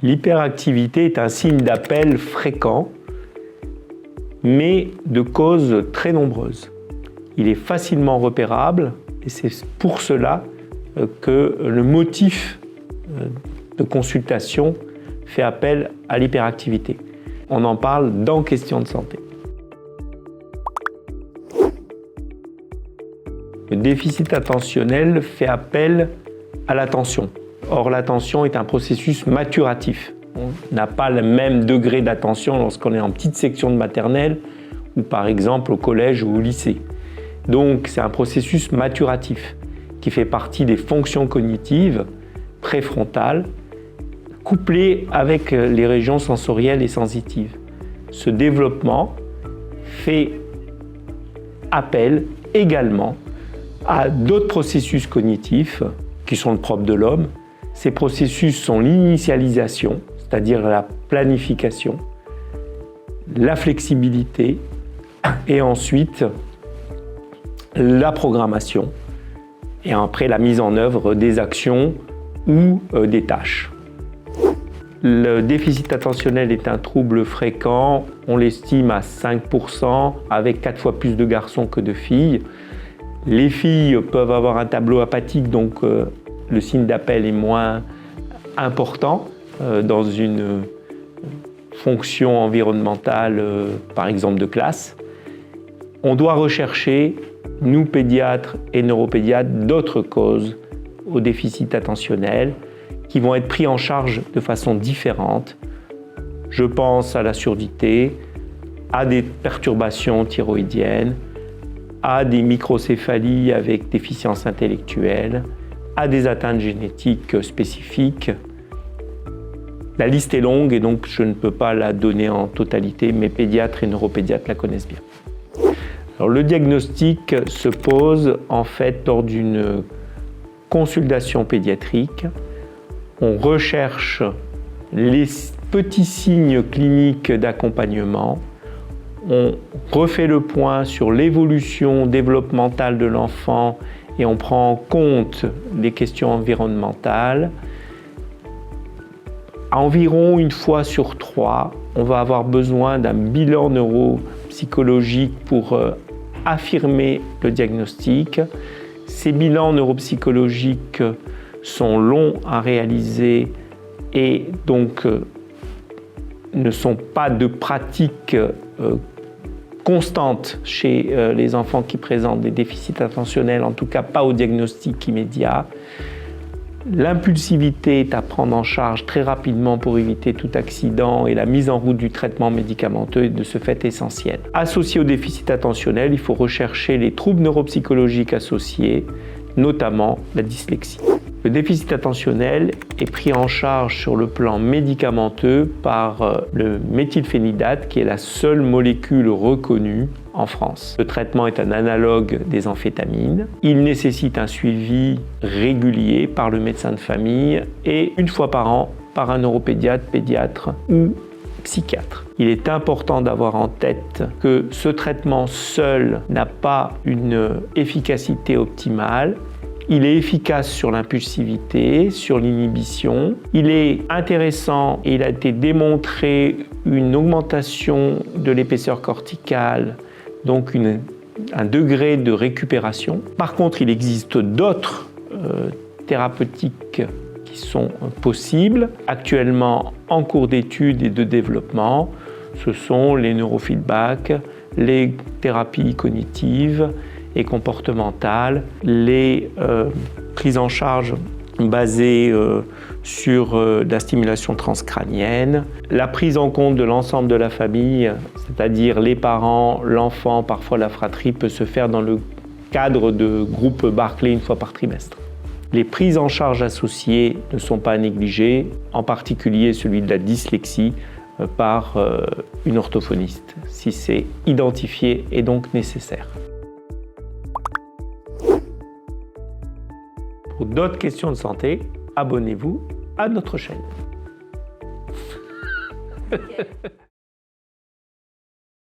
L'hyperactivité est un signe d'appel fréquent, mais de causes très nombreuses. Il est facilement repérable et c'est pour cela que le motif de consultation fait appel à l'hyperactivité. On en parle dans Questions de santé. Le déficit attentionnel fait appel à l'attention. Or, l'attention est un processus maturatif. On n'a pas le même degré d'attention lorsqu'on est en petite section de maternelle ou par exemple au collège ou au lycée. Donc, c'est un processus maturatif qui fait partie des fonctions cognitives préfrontales couplées avec les régions sensorielles et sensitives. Ce développement fait appel également à d'autres processus cognitifs qui sont le propre de l'homme. Ces processus sont l'initialisation, c'est-à-dire la planification, la flexibilité et ensuite la programmation et après la mise en œuvre des actions ou des tâches. Le déficit attentionnel est un trouble fréquent, on l'estime à 5% avec 4 fois plus de garçons que de filles. Les filles peuvent avoir un tableau apathique, donc le signe d'appel est moins important dans une fonction environnementale, par exemple de classe. On doit rechercher, nous pédiatres et neuropédiatres, d'autres causes au déficit attentionnel qui vont être pris en charge de façon différente. Je pense à la surdité, à des perturbations thyroïdiennes, à des microcéphalies avec déficience intellectuelle, à des atteintes génétiques spécifiques. La liste est longue et donc je ne peux pas la donner en totalité, mais pédiatres et neuropédiatres la connaissent bien. Alors, le diagnostic se pose en fait lors d'une consultation pédiatrique. On recherche les petits signes cliniques d'accompagnement. On refait le point sur l'évolution développementale de l'enfant et on prend en compte les questions environnementales. Environ une fois sur 3, on va avoir besoin d'un bilan neuropsychologique pour affirmer le diagnostic. Ces bilans neuropsychologiques sont longs à réaliser et donc ne sont pas de pratique constante chez les enfants qui présentent des déficits attentionnels, en tout cas pas au diagnostic immédiat. L'impulsivité est à prendre en charge très rapidement pour éviter tout accident et la mise en route du traitement médicamenteux est de ce fait essentielle. Associé au déficit attentionnel, il faut rechercher les troubles neuropsychologiques associés, notamment la dyslexie. Le déficit attentionnel est pris en charge sur le plan médicamenteux par le méthylphénidate, qui est la seule molécule reconnue en France. Le traitement est un analogue des amphétamines. Il nécessite un suivi régulier par le médecin de famille et une fois par an par un neuropédiatre, pédiatre ou psychiatre. Il est important d'avoir en tête que ce traitement seul n'a pas une efficacité optimale. Il est efficace sur l'impulsivité, sur l'inhibition. Il est intéressant et il a été démontré une augmentation de l'épaisseur corticale, donc un degré de récupération. Par contre, il existe d'autres thérapeutiques qui sont possibles, actuellement en cours d'étude et de développement. Ce sont les neurofeedbacks, les thérapies cognitives et comportementales, les prises en charge basées sur la stimulation transcrânienne, la prise en compte de l'ensemble de la famille, c'est-à-dire les parents, l'enfant, parfois la fratrie, peut se faire dans le cadre de groupes Barclay une fois par trimestre. Les prises en charge associées ne sont pas négligées, en particulier celui de la dyslexie par une orthophoniste, si c'est identifié et donc nécessaire. Pour d'autres questions de santé, abonnez-vous à notre chaîne. Okay.